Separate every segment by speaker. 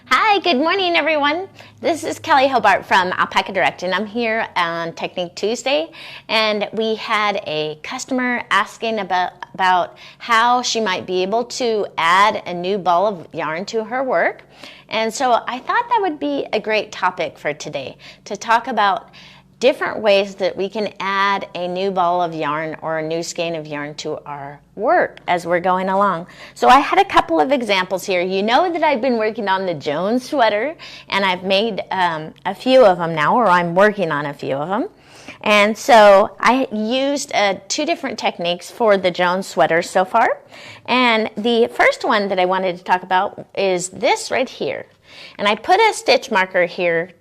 Speaker 1: Hi, good morning everyone. This is Kelley Hobart from Alpaca Direct and I'm here on Technique Tuesday, and we had a customer asking about how she might be able to add a new ball of yarn to her work. And so I thought that would be a great topic for today, to talk about different ways that we can add a new ball of yarn or a new skein of yarn to our work as we're going along. So I had a couple of examples here. You know that I've been working on the Jones sweater, and I've made a few of them now, or I'm working on a few of them. And so I used two different techniques for the Jones sweater so far. And the first one that I wanted to talk about is this right here. And I put a stitch marker here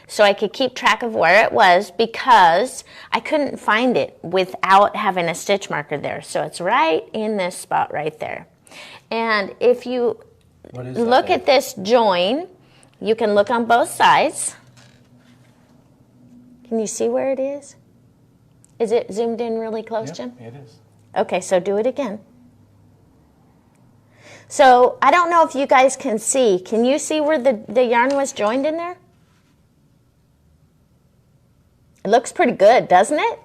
Speaker 1: so I could keep track of where it was, because I couldn't find it without having a stitch marker there. So it's right in this spot right there. And if you look at this join, you can look on both sides. Can you see where it is? Is it zoomed in really close, Jim?
Speaker 2: It is.
Speaker 1: Okay, so do it again. So I don't know if you guys can see. Can you see where the yarn was joined in there? It looks pretty good, doesn't it?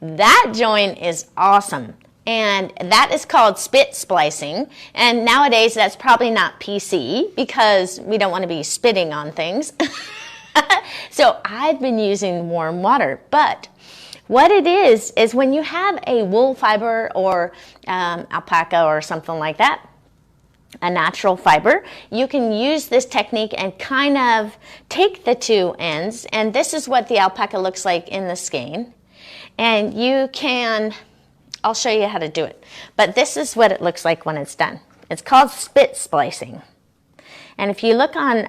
Speaker 1: That join is awesome. And that is called spit splicing. And nowadays that's probably not PC because we don't want to be spitting on things. So I've been using warm water. But what it is when you have a wool fiber or alpaca or something like that, a natural fiber, you can use this technique and kind of take the two ends, and this is what the alpaca looks like in the skein. And you can, I'll show you how to do it, but this is what it looks like when it's done. It's called spit splicing. And if you look on,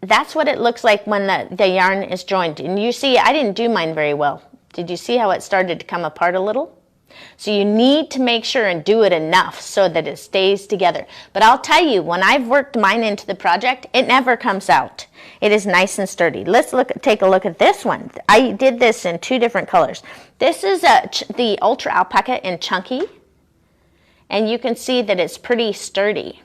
Speaker 1: that's what it looks like when the yarn is joined. And you see, I didn't do mine very well. Did you see how it started to come apart a little? So you need to make sure and do it enough so that it stays together. But I'll tell you, when I've worked mine into the project, it never comes out. It is nice and sturdy. Let's take a look at this one. I did this in two different colors. This is the Ultra Alpaca in Chunky, and you can see that it's pretty sturdy.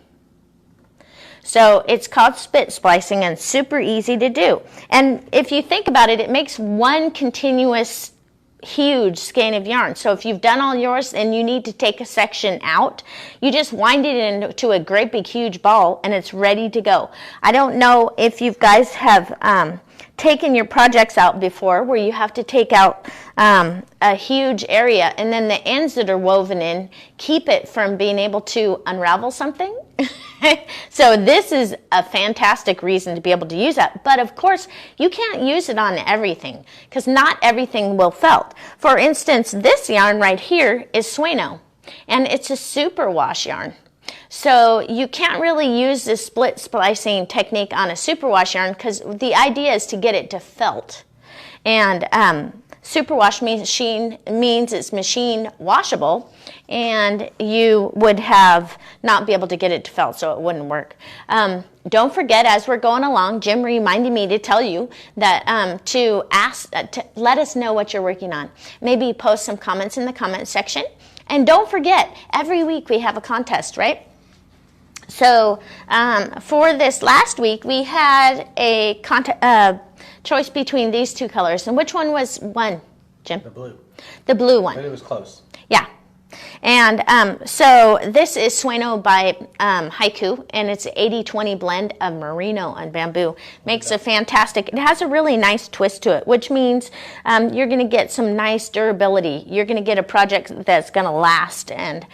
Speaker 1: So it's called spit splicing and super easy to do. And if you think about it, it makes one continuous huge skein of yarn. So if you've done all yours and you need to take a section out, you just wind it into a great big huge ball and it's ready to go. I don't know if you guys have taken your projects out before, where you have to take out a huge area, and then the ends that are woven in keep it from being able to unravel something. So this is a fantastic reason to be able to use that. But of course, you can't use it on everything because not everything will felt. For instance, this yarn right here is Sueno, and it's a super wash yarn. So you can't really use this split splicing technique on a superwash yarn because the idea is to get it to felt. And superwash means it's machine washable, and you would not be able to get it to felt, so it wouldn't work. Don't forget, as we're going along, Jim reminded me to tell you that to let us know what you're working on. Maybe post some comments in the comment section. And don't forget, every week we have a contest, right? So for this last week, we had a choice between these two colors. And which one was one, Jim?
Speaker 2: The blue.
Speaker 1: The blue one.
Speaker 2: But it was close.
Speaker 1: Yeah. And so this is Sueno by Haiku, and it's an 80-20 blend of merino and bamboo. Makes a fantastic, it has a really nice twist to it, which means you're going to get some nice durability. You're going to get a project that's going to last, and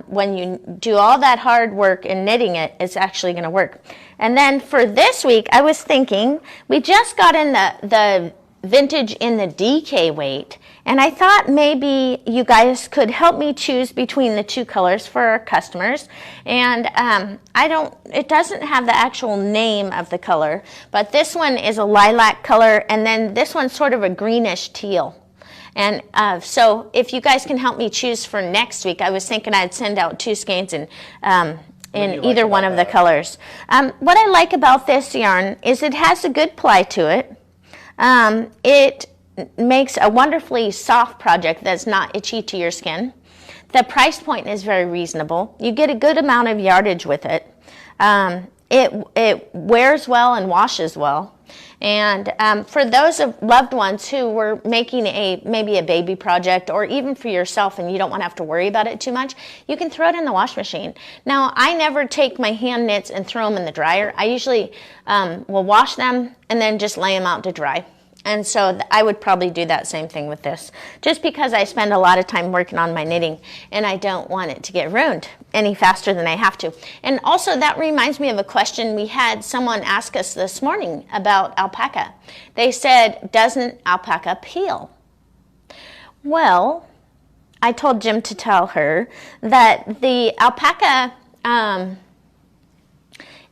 Speaker 1: when you do all that hard work in knitting it, it's actually going to work. And then for this week, I was thinking, we just got in the vintage in the DK weight, and I thought maybe you guys could help me choose between the two colors for our customers. And it doesn't have the actual name of the color, but this one is a lilac color, and then this one's sort of a greenish teal. And so if you guys can help me choose for next week, I was thinking I'd send out two skeins in either one of the colors. What I like about this yarn is it has a good ply to it. It makes a wonderfully soft project that's not itchy to your skin. The price point is very reasonable. You get a good amount of yardage with it. it wears well and washes well. And for those of loved ones who were making maybe a baby project, or even for yourself and you don't want to have to worry about it too much, you can throw it in the wash machine. Now, I never take my hand knits and throw them in the dryer. I usually will wash them and then just lay them out to dry. And so I would probably do that same thing with this, just because I spend a lot of time working on my knitting and I don't want it to get ruined any faster than I have to. And also that reminds me of a question we had someone ask us this morning about alpaca. They said, doesn't alpaca peel? Well, I told Jim to tell her that the alpaca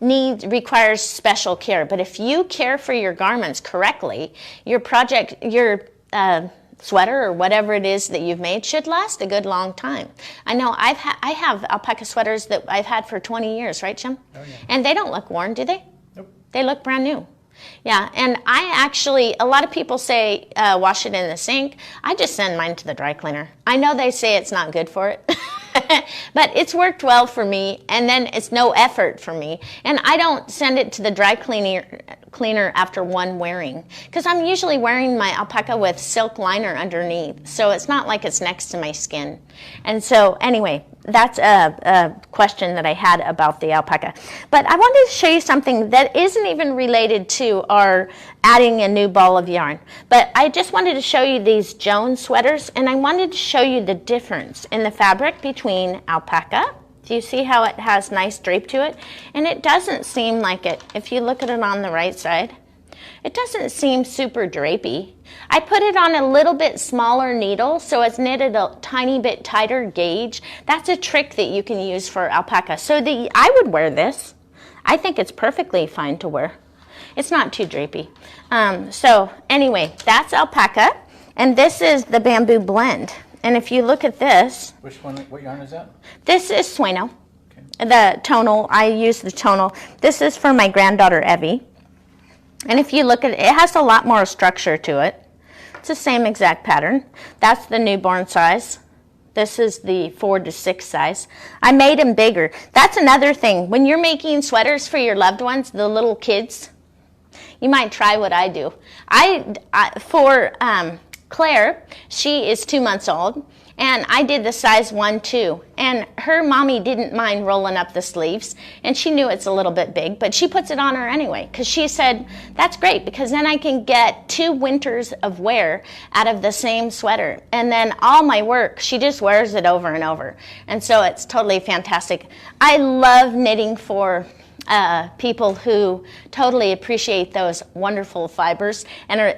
Speaker 1: requires special care, but if you care for your garments correctly, your sweater or whatever it is that you've made should last a good long time. I know I have alpaca sweaters that I've had for 20 years, right, Jim?
Speaker 2: Oh, yeah.
Speaker 1: And they don't look worn, do they?
Speaker 2: Nope.
Speaker 1: They look brand new. Yeah, and I actually, a lot of people say wash it in the sink. I just send mine to the dry cleaner. I know they say it's not good for it, but it's worked well for me, and then it's no effort for me. And I don't send it to the dry cleaner after one wearing, because I'm usually wearing my alpaca with silk liner underneath, so it's not like it's next to my skin. And so anyway, that's a question that I had about the alpaca. But I wanted to show you something that isn't even related to our adding a new ball of yarn. But I just wanted to show you these Jones sweaters, and I wanted to show you the difference in the fabric between alpaca. Do you see how it has nice drape to it? And it doesn't seem like it. If you look at it on the right side, it doesn't seem super drapey. I put it on a little bit smaller needle, so it's knitted a tiny bit tighter gauge. That's a trick that you can use for alpaca. So I would wear this. I think it's perfectly fine to wear. It's not too drapey. So anyway, that's alpaca, and this is the bamboo blend. And if you look at this.
Speaker 2: Which one, what yarn is that?
Speaker 1: This is Sueno.
Speaker 2: Okay.
Speaker 1: The tonal, I use the tonal. This is for my granddaughter, Evie. And if you look at it, it has a lot more structure to it. It's the same exact pattern. That's the newborn size. This is the 4 to 6 size. I made them bigger. That's another thing. When you're making sweaters for your loved ones, the little kids, you might try what I do. For Claire, she is 2 months old, and I did the size 1, 2, and her mommy didn't mind rolling up the sleeves, and she knew it's a little bit big, but she puts it on her anyway, because she said, that's great, because then I can get 2 winters of wear out of the same sweater, and then all my work, she just wears it over and over, and so it's totally fantastic. I love knitting for people who totally appreciate those wonderful fibers and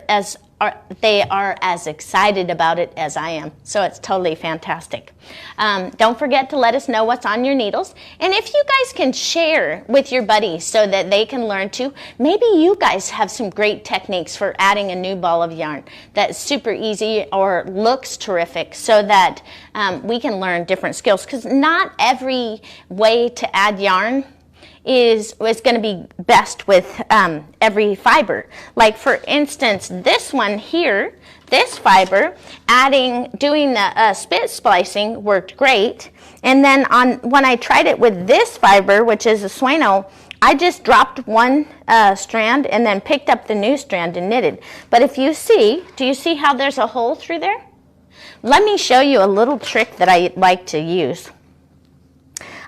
Speaker 1: they are as excited about it as I am. So it's totally fantastic. Don't forget to let us know what's on your needles. And if you guys can share with your buddies so that they can learn too, maybe you guys have some great techniques for adding a new ball of yarn that's super easy or looks terrific, so that we can learn different skills. Because not every way to add yarn is going to be best with every fiber. Like for instance, this one here, this fiber, doing the spit splicing worked great. And then when I tried it with this fiber, which is a Sueno, I just dropped one strand and then picked up the new strand and knitted. But if you see, do you see how there's a hole through there? Let me show you a little trick that I like to use.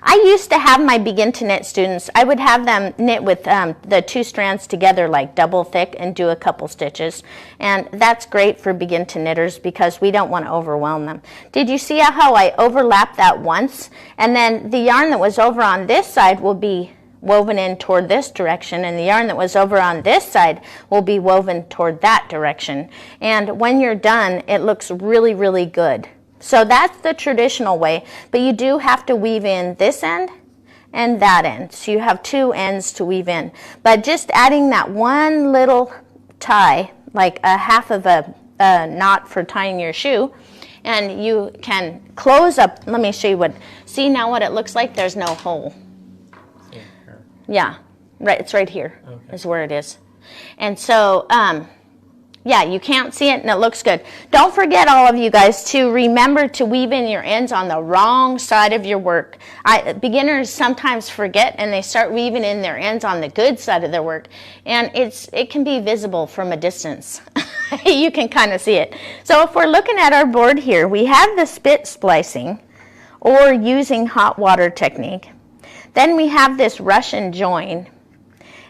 Speaker 1: I used to have my begin to knit students, I would have them knit with the 2 strands together like double thick and do a couple stitches. And that's great for begin to knitters because we don't want to overwhelm them. Did you see how I overlapped that once? And then the yarn that was over on this side will be woven in toward this direction, and the yarn that was over on this side will be woven toward that direction. And when you're done, it looks really, really good. So that's the traditional way, but you do have to weave in this end and that end. So you have 2 ends to weave in. But just adding that one little tie, like a half of a knot for tying your shoe, and you can close up. Let me show you see now what it looks like? There's no hole. Yeah, right, it's right here. Okay. Is where it is. And so Yeah, you can't see it and it looks good. Don't forget, all of you guys, to remember to weave in your ends on the wrong side of your work. Beginners sometimes forget and they start weaving in their ends on the good side of their work, and it can be visible from a distance. You can kind of see it. So if we're looking at our board here, we have the spit splicing or using hot water technique. Then we have this Russian join.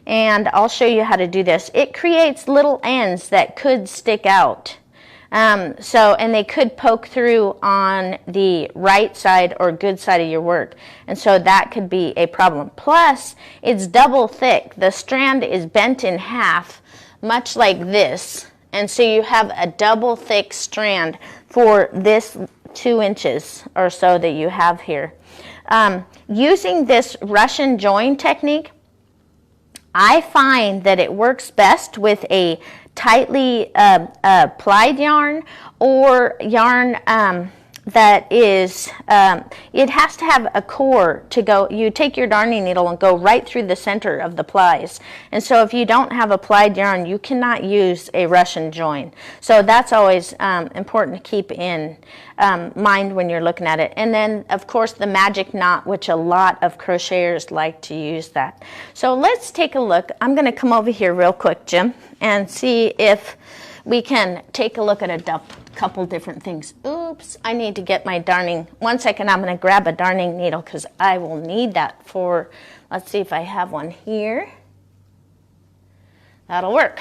Speaker 1: And I'll show you how to do this. It creates little ends that could stick out. And they could poke through on the right side or good side of your work. And so that could be a problem. Plus, it's double thick. The strand is bent in half, much like this. And so you have a double thick strand for this 2 inches or so that you have here. Using this Russian join technique, I find that it works best with a tightly plied yarn or yarn that is, it has to have a core to go. You take your darning needle and go right through the center of the plies. And so if you don't have a plied yarn, you cannot use a Russian join. So that's always important to keep in mind when you're looking at it. And then, of course, the magic knot, which a lot of crocheters like to use that. So let's take a look. I'm going to come over here real quick, Jim, and see if we can take a look at a couple different things. Oops, I need to get my darning. 1 second, I'm going to grab a darning needle because I will need that for, let's see if I have one here. That'll work.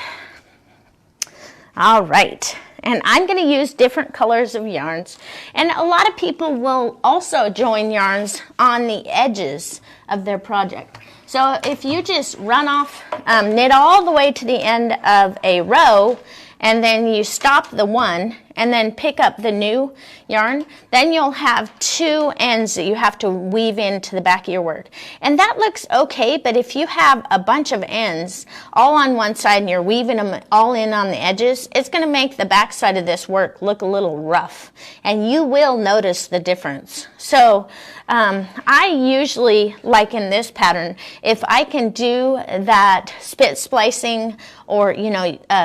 Speaker 1: All right. And I'm going to use different colors of yarns. And a lot of people will also join yarns on the edges of their project. So if you just run off, knit all the way to the end of a row, and then you stop the one and then pick up the new yarn, then you'll have 2 ends that you have to weave into the back of your work. And that looks okay, but if you have a bunch of ends all on one side and you're weaving them all in on the edges, it's going to make the back side of this work look a little rough, and you will notice the difference. So I usually, like in this pattern, if I can do that spit splicing or,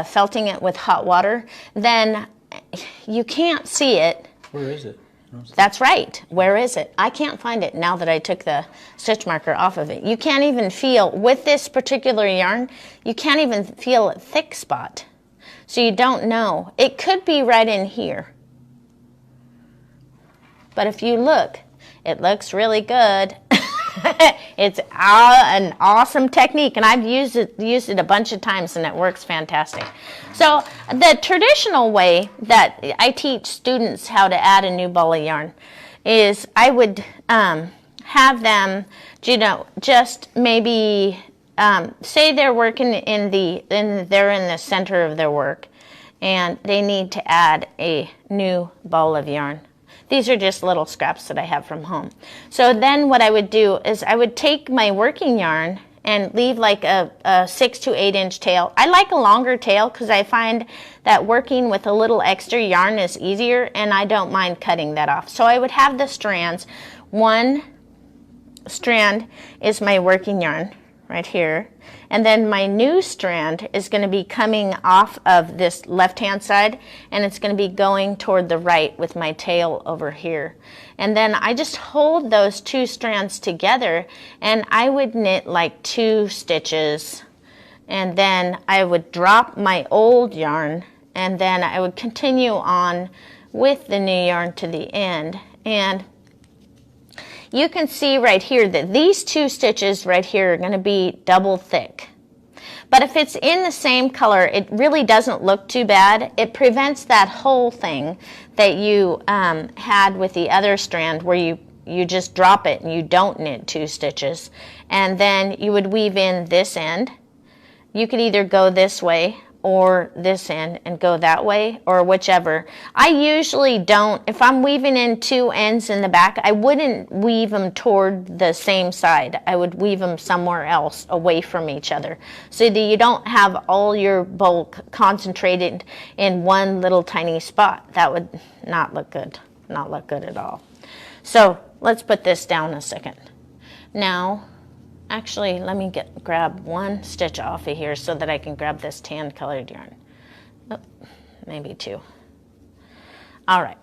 Speaker 1: felting it with hot water, then you can't see it.
Speaker 2: Where is it?
Speaker 1: That's right. Where is it? I can't find it now that I took the stitch marker off of it. You can't even feel, with this particular yarn, you can't even feel a thick spot. So you don't know. It could be right in here. But if you look, it looks really good. It's an awesome technique, and I've used it a bunch of times, and it works fantastic. So the traditional way that I teach students how to add a new ball of yarn is I would have them, just maybe say they're working they're in the center of their work, and they need to add a new ball of yarn. These are just little scraps that I have from home. So then what I would do is I would take my working yarn and leave like a 6 to 8 inch tail. I like a longer tail because I find that working with a little extra yarn is easier, and I don't mind cutting that off. So I would have the strands. One strand is my working yarn right here, and then my new strand is going to be coming off of this left hand side, and it's going to be going toward the right with my tail over here. And then I just hold those 2 strands together, and I would knit like 2 stitches, and then I would drop my old yarn, and then I would continue on with the new yarn to the end. And you can see right here that these 2 stitches right here are going to be double thick. But if it's in the same color, it really doesn't look too bad. It prevents that whole thing that you had with the other strand where you just drop it and you don't knit 2 stitches. And then you would weave in this end. You could either go this way or this end and go that way, or whichever. I usually don't, if I'm weaving in 2 ends in the back, I wouldn't weave them toward the same side. I would weave them somewhere else away from each other so that you don't have all your bulk concentrated in one little tiny spot. That would not look good, not look good at all. So let's put this down a second. Now, actually, let me grab 1 stitch off of here so that I can grab this tan colored yarn. Oh. maybe 2. All right.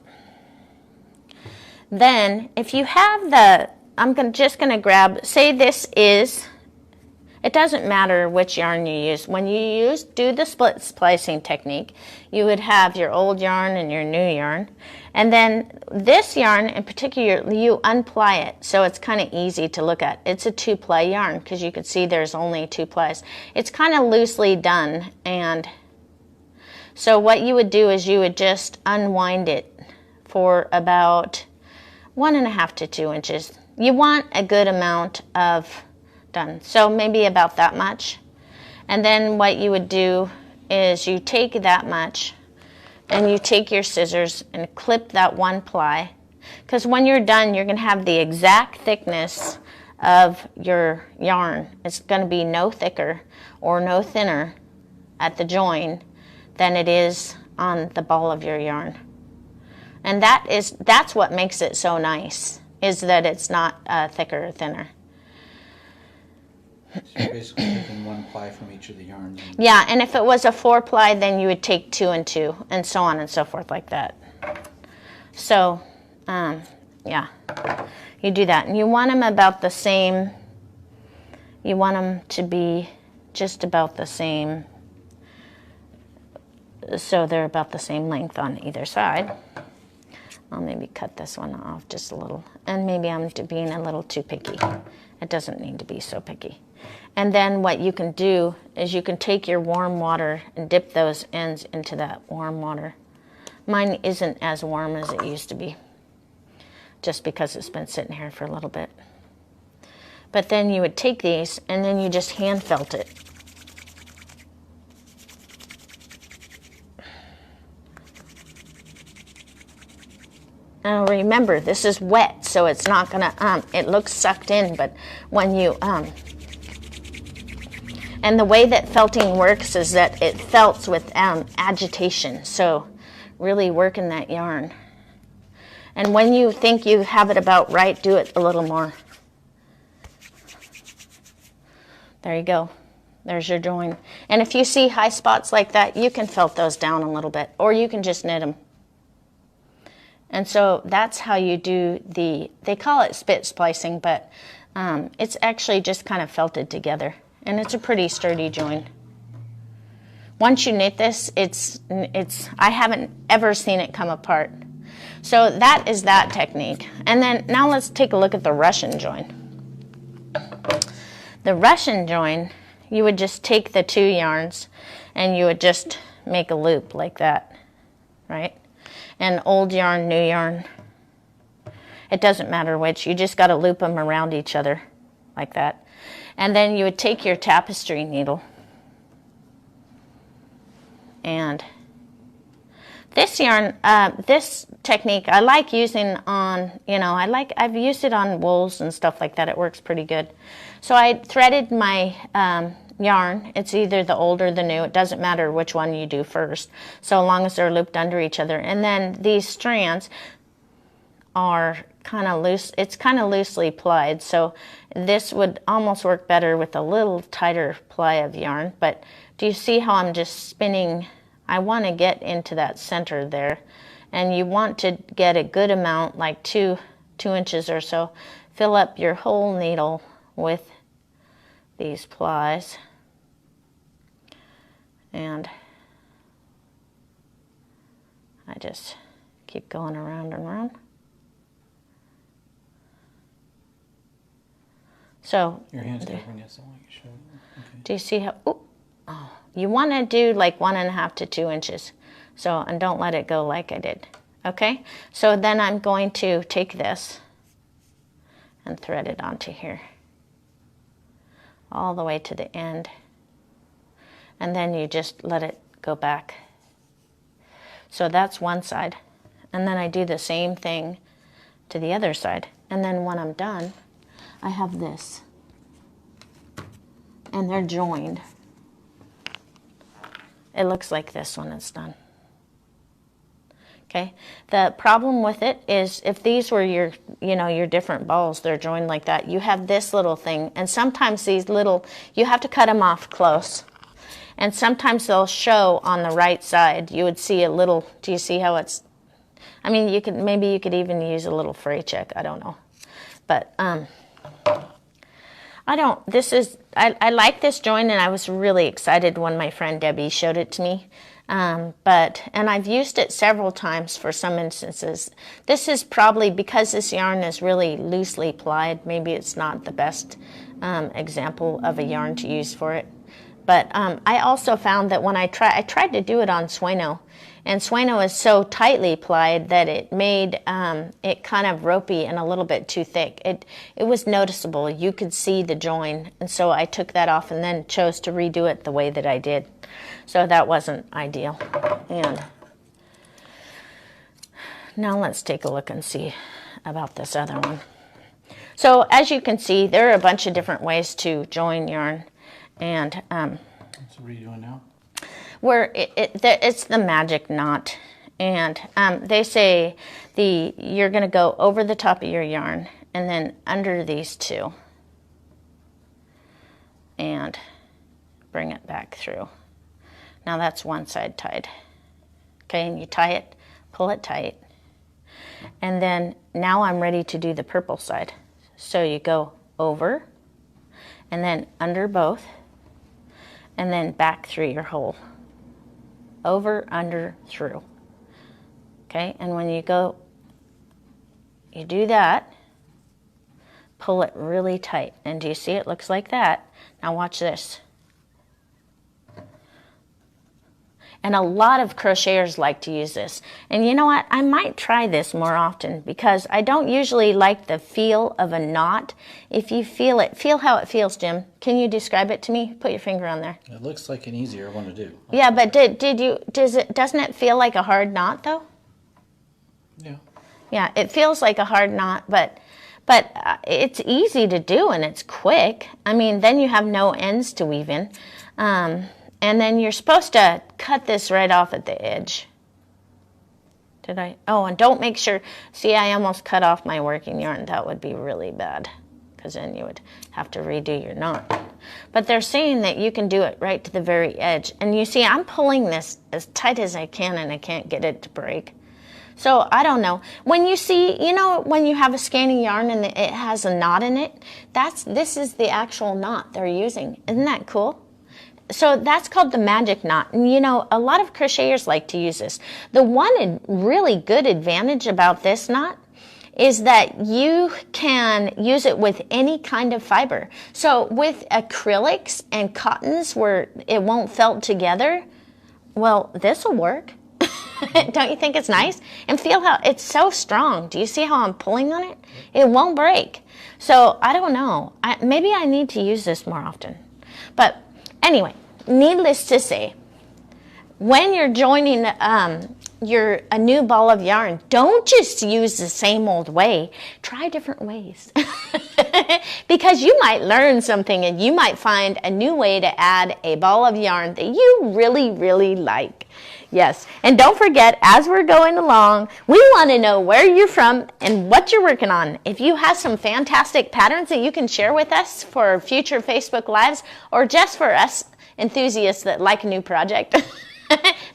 Speaker 1: Then if you have the, just going to grab, say this is, it doesn't matter which yarn you use. When you do the split splicing technique, you would have your old yarn and your new yarn. And then this yarn in particular, you unply it, so it's kind of easy to look at. It's a 2-ply yarn because you can see there's only 2 plies. It's kind of loosely done, and so what you would do is you would just unwind it for about 1.5 to 2 inches. You want a good amount of done, so maybe about that much. And then what you would do is you take that much and you take your scissors and clip that 1 ply, because when you're done you're going to have the exact thickness of your yarn. It's going to be no thicker or no thinner at the join than it is on the ball of your yarn. And that's what makes it so nice, is that it's not thicker or thinner.
Speaker 2: So you're basically taking 1 ply from each of the yarns.
Speaker 1: Yeah, and if it was a 4-ply, then you would take 2 and 2, and so on and so forth like that. So, yeah, you do that. And you want them about the same, you want them to be just about the same, so they're about the same length on either side. I'll maybe cut this one off just a little, and maybe I'm being a little too picky. It doesn't need to be so picky. And then what you can do is you can take your warm water and dip those ends into that warm water. Mine isn't as warm as it used to be, just because it's been sitting here for a little bit. But then you would take these and then you just hand felt it. Now remember, this is wet, so it's not gonna, it looks sucked in, but when you, and the way that felting works is that it felts with agitation, so really working that yarn. And when you think you have it about right, do it a little more. There you go. There's your join. And if you see high spots like that, you can felt those down a little bit, or you can just knit them. And so that's how you do they call it spit splicing, but it's actually just kind of felted together. And it's a pretty sturdy join. Once you knit this, I haven't ever seen it come apart. So that is that technique. And then now let's take a look at the Russian join. The Russian join, you would just take the 2 yarns and you would just make a loop like that, right? And old yarn, new yarn, it doesn't matter which, you just got to loop them around each other like that. And then you would take your tapestry needle, and this yarn, this technique I like using on, I've used it on wools and stuff like that. It works pretty good. So I threaded my yarn. It's either the old or the new. It doesn't matter which one you do first, so long as they're looped under each other. And then these strands are kind of loose. It's kind of loosely plied, so this would almost work better with a little tighter ply of yarn. But do you see how I'm just spinning? I want to get into that center there, and you want to get a good amount, like two inches or so. Fill up your whole needle with these plies, and I just keep going around and around. So
Speaker 2: your hands covering it, so I can show you. Okay.
Speaker 1: Do you see how? Oh, you want to do like 1.5 to 2 inches. So, and don't let it go like I did. Okay. So then I'm going to take this and thread it onto here, all the way to the end, and then you just let it go back. So that's one side, and then I do the same thing to the other side, and then when I'm done, I have this, and they're joined. It looks like this when it's done. Okay. The problem with it is if these were your, your different balls, they're joined like that. You have this little thing, and sometimes these little, you have to cut them off close. And sometimes they'll show on the right side. You would see a little, do you see how it's, I mean, maybe you could even use a little fray check, I don't know. But I like this join, and I was really excited when my friend Debbie showed it to me. And I've used it several times for some instances. This is probably, because this yarn is really loosely plied, maybe it's not the best example of a yarn to use for it. But I also found that when I tried to do it on Sueno, and Sueno is so tightly plied that it made it kind of ropey and a little bit too thick. It was noticeable. You could see the join, and so I took that off and then chose to redo it the way that I did. So that wasn't ideal. And now let's take a look and see about this other one. So as you can see, there are a bunch of different ways to join yarn. And
Speaker 2: so what are you doing now?
Speaker 1: Where it's the magic knot, and they say you're going to go over the top of your yarn and then under these two and bring it back through. Now that's one side tied. Okay, and you tie it, pull it tight, and then now I'm ready to do the purple side. So you go over and then under both and then back through your hole. Over, under, through. Okay, and when you go, you do that, pull it really tight. And do you see it looks like that? Now watch this. And a lot of crocheters like to use this. And you know what? I might try this more often because I don't usually like the feel of a knot. If you feel it, feel how it feels, Jim. Can you describe it to me? Put your finger on there.
Speaker 2: It looks like an easier one to do.
Speaker 1: Yeah, but doesn't it feel like a hard knot though?
Speaker 2: Yeah.
Speaker 1: Yeah, it feels like a hard knot, but it's easy to do and it's quick. I mean, then you have no ends to weave in. And then you're supposed to cut this right off at the edge. Did I? Oh, and don't make sure. See, I almost cut off my working yarn. That would be really bad because then you would have to redo your knot. But they're saying that you can do it right to the very edge. And you see, I'm pulling this as tight as I can and I can't get it to break. So I don't know. When you see, you know, when you have a skein of yarn and it has a knot in it, this is the actual knot they're using. Isn't that cool? So that's called the magic knot. And you know, a lot of crocheters like to use this. The one really good advantage about this knot is that you can use it with any kind of fiber. So with acrylics and cottons where it won't felt together, well, this will work. Don't you think it's nice? And feel how it's so strong. Do you see how I'm pulling on it? It won't break. So I don't know. Maybe I need to use this more often. But anyway, needless to say, when you're joining a new ball of yarn, don't just use the same old way. Try different ways. Because you might learn something and you might find a new way to add a ball of yarn that you really, really like. Yes, and don't forget, as we're going along, we want to know where you're from and what you're working on. If you have some fantastic patterns that you can share with us for future Facebook Lives or just for us enthusiasts that like a new project,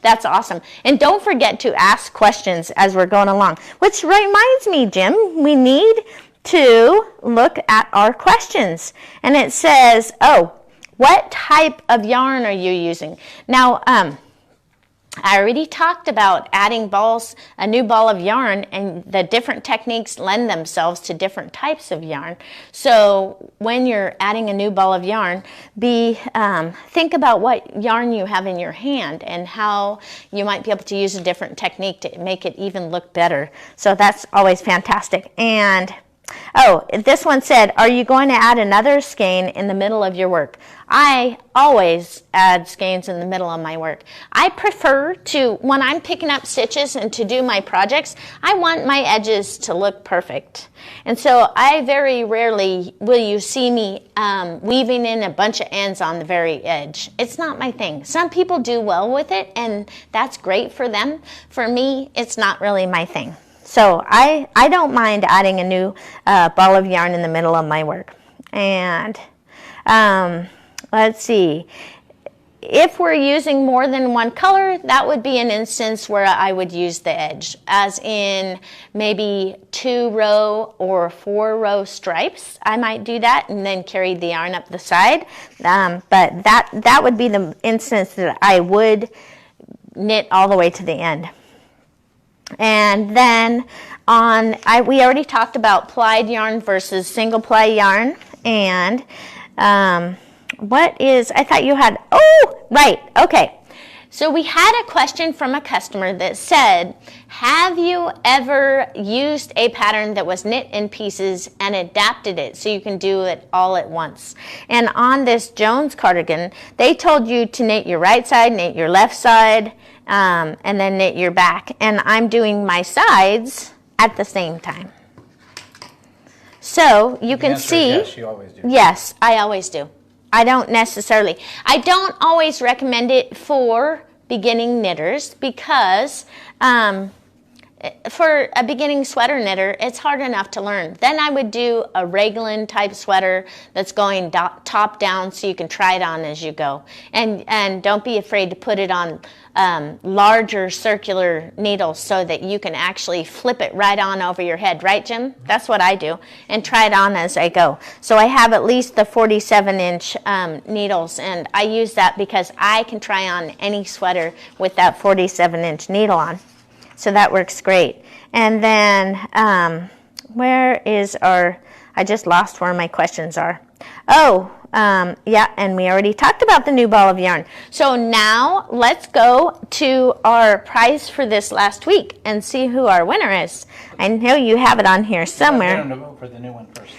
Speaker 1: that's awesome. And don't forget to ask questions as we're going along. Which reminds me, Jim, we need to look at our questions. And it says, oh, what type of yarn are you using? Now, I already talked about adding a new ball of yarn, and the different techniques lend themselves to different types of yarn. So when you're adding a new ball of yarn, think about what yarn you have in your hand and how you might be able to use a different technique to make it even look better. So that's always fantastic. And oh, this one said, are you going to add another skein in the middle of your work? I always add skeins in the middle of my work. I prefer to, when I'm picking up stitches and to do my projects, I want my edges to look perfect. And so I very rarely will you see me weaving in a bunch of ends on the very edge. It's not my thing. Some people do well with it, and that's great for them. For me, it's not really my thing. So I don't mind adding a new ball of yarn in the middle of my work. And let's see. if we're using more than one color, that would be an instance where I would use the edge, as in maybe 2-row or 4-row stripes. I might do that and then carry the yarn up the side. But that would be the instance that I would knit all the way to the end. And then we already talked about plied yarn versus single ply yarn. And I thought you had, oh, right, okay. So we had a question from a customer that said, have you ever used a pattern that was knit in pieces and adapted it so you can do it all at once? And on this Jones cardigan, they told you to knit your right side, knit your left side, and then knit your back. And I'm doing my sides at the same time. So you can see,
Speaker 2: yes, you always do.
Speaker 1: Yes, I always do. I don't always recommend it for beginning knitters because for a beginning sweater knitter, it's hard enough to learn. Then I would do a raglan type sweater that's going top down so you can try it on as you go. And don't be afraid to put it on larger circular needles so that you can actually flip it right on over your head. Right, Jim? That's what I do. And try it on as I go. So I have at least the 47-inch needles, and I use that because I can try on any sweater with that 47-inch needle on. So that works great. And then I just lost where my questions are. Oh, yeah, and we already talked about the new ball of yarn. So now let's go to our prize for this last week and see who our winner is. I know you have it on here somewhere.
Speaker 2: I'm going to vote for the new one first.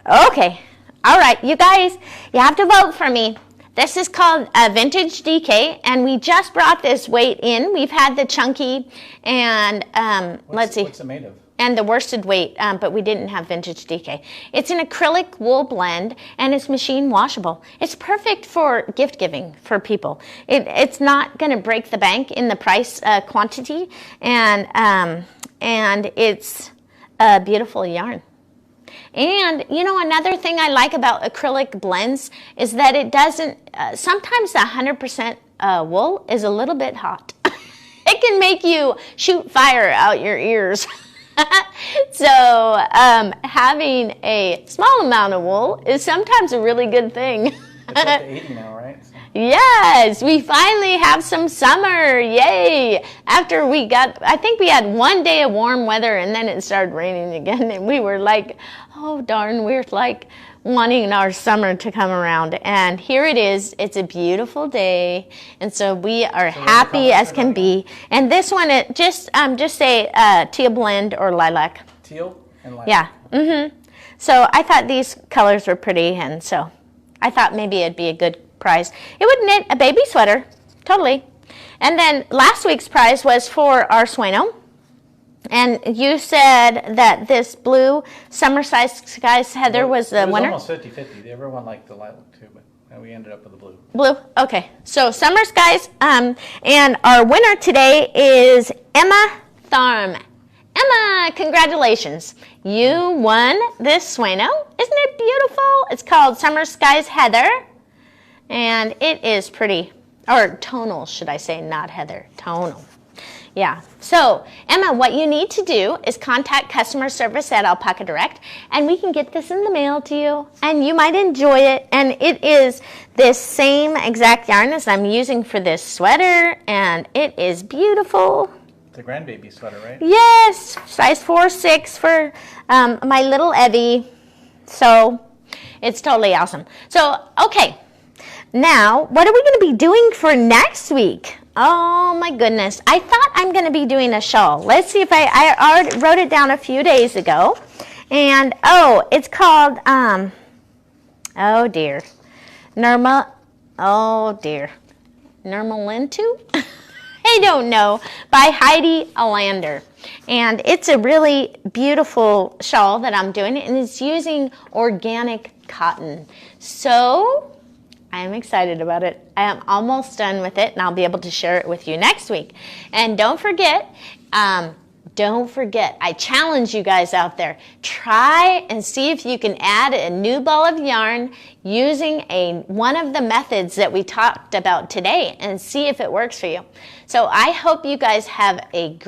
Speaker 1: Okay. All right, you guys, you have to vote for me. This is called a Vintage DK, and we just brought this weight in. We've had the chunky and let's see.
Speaker 2: What's it made of?
Speaker 1: And the worsted weight, but we didn't have Vintage DK. It's an acrylic wool blend, and it's machine washable. It's perfect for gift giving for people. It's not going to break the bank in the price quantity, and it's a beautiful yarn. And, you know, another thing I like about acrylic blends is that it doesn't, sometimes the 100% wool is a little bit hot. It can make you shoot fire out your ears. So having a small amount of wool is sometimes a really good thing.
Speaker 2: It's up to 80 now, right? So.
Speaker 1: Yes, we finally have some summer. Yay! After I think we had one day of warm weather and then it started raining again, and we were like, oh darn, we're like wanting our summer to come around. And here it is. It's a beautiful day, and so we are happy as can be. And this one, just say teal blend or lilac.
Speaker 2: Teal and lilac.
Speaker 1: Yeah. Mm-hmm. So I thought these colors were pretty, and so I thought maybe it'd be a good prize. It would knit a baby sweater, totally. And then last week's prize was for our Sueno. And you said that this blue Summer Skies Heather was the winner?
Speaker 2: It was almost 50-50. Everyone liked the lilac too, but we ended up with the blue.
Speaker 1: Blue, okay. So Summer Skies, and our winner today is Emma Tharm. Emma, congratulations. You won this Sueno. Isn't it beautiful? It's called Summer Skies Heather. And it is pretty, or tonal, should I say, not heather, tonal. Yeah, so Emma, what you need to do is contact customer service at Alpaca Direct, and we can get this in the mail to you, and you might enjoy it. And it is this same exact yarn as I'm using for this sweater, and it is beautiful.
Speaker 2: It's a grandbaby sweater, right?
Speaker 1: Yes, size 4-6 for my little Evie. So it's totally awesome. So, okay. Now, what are we going to be doing for next week? Oh my goodness. I thought I'm going to be doing a shawl. Let's see if I already wrote it down a few days ago. And, oh, it's called, oh dear. Nirmalentu? I don't know. By Heidi Alander. And it's a really beautiful shawl that I'm doing, and it's using organic cotton. So I am excited about it. I am almost done with it, and I'll be able to share it with you next week. And don't forget, don't forget, I challenge you guys out there, try and see if you can add a new ball of yarn using one of the methods that we talked about today and see if it works for you. So I hope you guys have a great